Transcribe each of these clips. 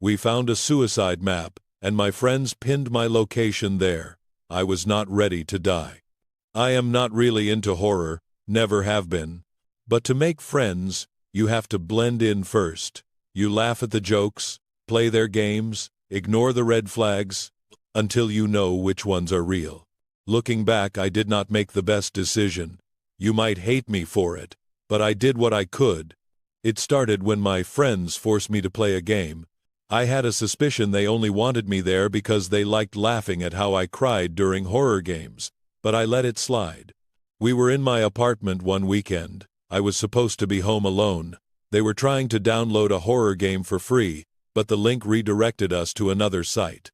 We found a suicide map, and my friends pinned my location there. I was not ready to die. I am not really into horror, never have been. But to make friends, you have to blend in first. You laugh at the jokes, play their games, ignore the red flags, until you know which ones are real. Looking back, I did not make the best decision. You might hate me for it, but I did what I could. It started when my friends forced me to play a game. I had a suspicion they only wanted me there because they liked laughing at how I cried during horror games, but I let it slide. We were in my apartment one weekend. I was supposed to be home alone. They were trying to download a horror game for free, but the link redirected us to another site.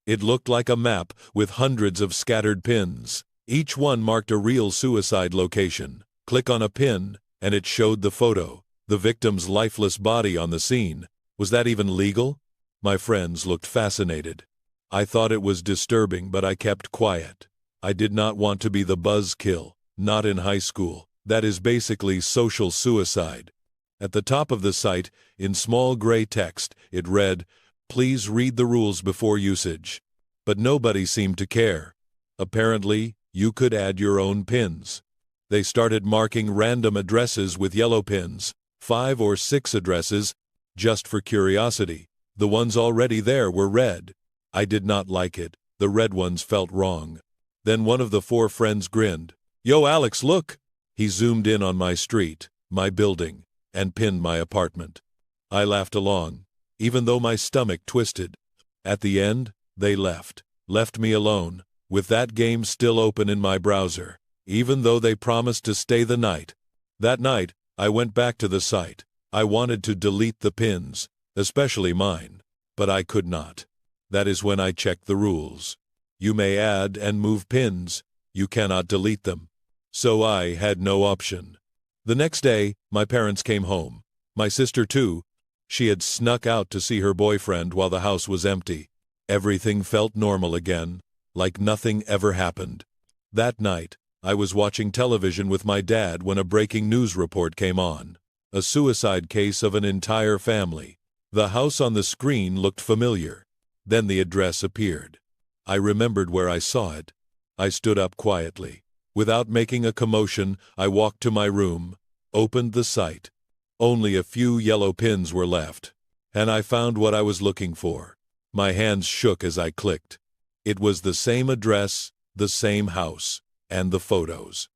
It looked like a map with hundreds of scattered pins. Each one marked a real suicide location. Click on a pin, and it showed the photo, the victim's lifeless body on the scene. Was that even legal? My friends looked fascinated. I thought it was disturbing, but I kept quiet. I did not want to be the buzzkill, not in high school. That is basically social suicide. At the top of the site, in small gray text, it read, "Please read the rules before usage." But nobody seemed to care. Apparently, you could add your own pins. They started marking random addresses with yellow pins, 5 or 6 addresses, just for curiosity. The ones already there were red. I did not like it. The red ones felt wrong. Then one of the 4 friends grinned. "Yo, Alex, look!" He zoomed in on my street, my building, and pinned my apartment. I laughed along, even though my stomach twisted. At the end, they left me alone, with that game still open in my browser, even though they promised to stay the night. That night, I went back to the site. I wanted to delete the pins, especially mine, but I could not. That is when I checked the rules. You may add and move pins. You cannot delete them. So I had no option. The next day, my parents came home. My sister too. She had snuck out to see her boyfriend while the house was empty. Everything felt normal again, like nothing ever happened. That night, I was watching television with my dad when a breaking news report came on. A suicide case of an entire family. The house on the screen looked familiar. Then the address appeared. I remembered where I saw it. I stood up quietly. Without making a commotion, I walked to my room, opened the site. Only a few yellow pins were left, and I found what I was looking for. My hands shook as I clicked. It was the same address, the same house, and the photos.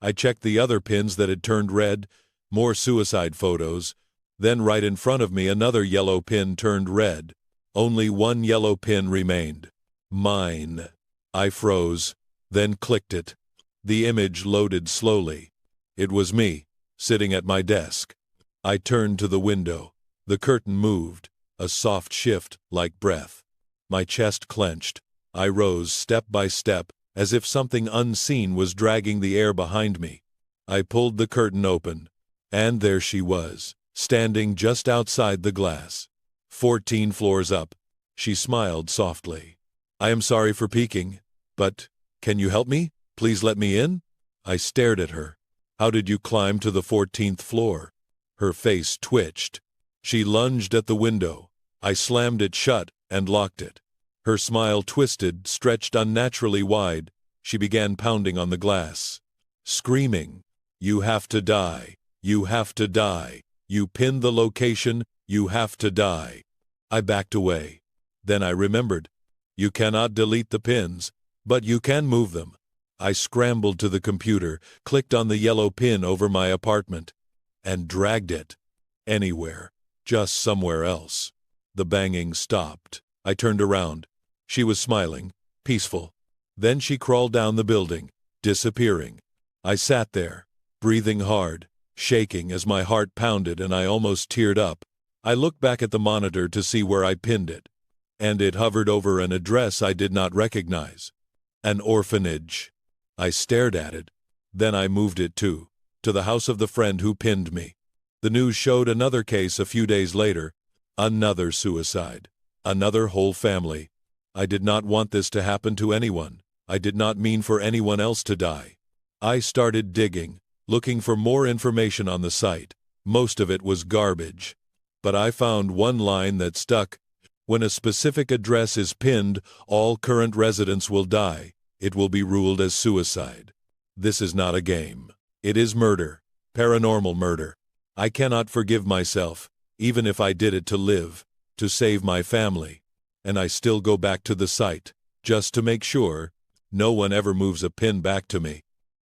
I checked the other pins that had turned red, more suicide photos. Then right in front of me another yellow pin turned red. Only one yellow pin remained. Mine. I froze, then clicked it. The image loaded slowly. It was me, sitting at my desk. I turned to the window. The curtain moved, a soft shift like breath. My chest clenched. I rose step by step, as if something unseen was dragging the air behind me. I pulled the curtain open, and there she was, standing just outside the glass. 14 floors up. She smiled softly. "I am sorry for peeking, but can you help me? Please let me in?" I stared at her. "How did you climb to the 14th floor?" Her face twitched. She lunged at the window. I slammed it shut and locked it. Her smile twisted, stretched unnaturally wide. She began pounding on the glass, screaming, "You have to die. You have to die. You pinned the location. You have to die." I backed away. Then I remembered. You cannot delete the pins, but you can move them. I scrambled to the computer, clicked on the yellow pin over my apartment, and dragged it. Anywhere. Just somewhere else. The banging stopped. I turned around. She was smiling, peaceful. Then she crawled down the building, disappearing. I sat there, breathing hard, shaking as my heart pounded and I almost teared up. I looked back at the monitor to see where I pinned it, and it hovered over an address I did not recognize. An orphanage. I stared at it. Then I moved it to the house of the friend who pinned me. The news showed another case a few days later. Another suicide. Another whole family. I did not want this to happen to anyone. I did not mean for anyone else to die. I started digging, looking for more information on the site. Most of it was garbage. But I found one line that stuck. When a specific address is pinned, all current residents will die. It will be ruled as suicide. This is not a game. It is murder. Paranormal murder. I cannot forgive myself, even if I did it to live, to save my family. And I still go back to the site, just to make sure no one ever moves a pin back to me.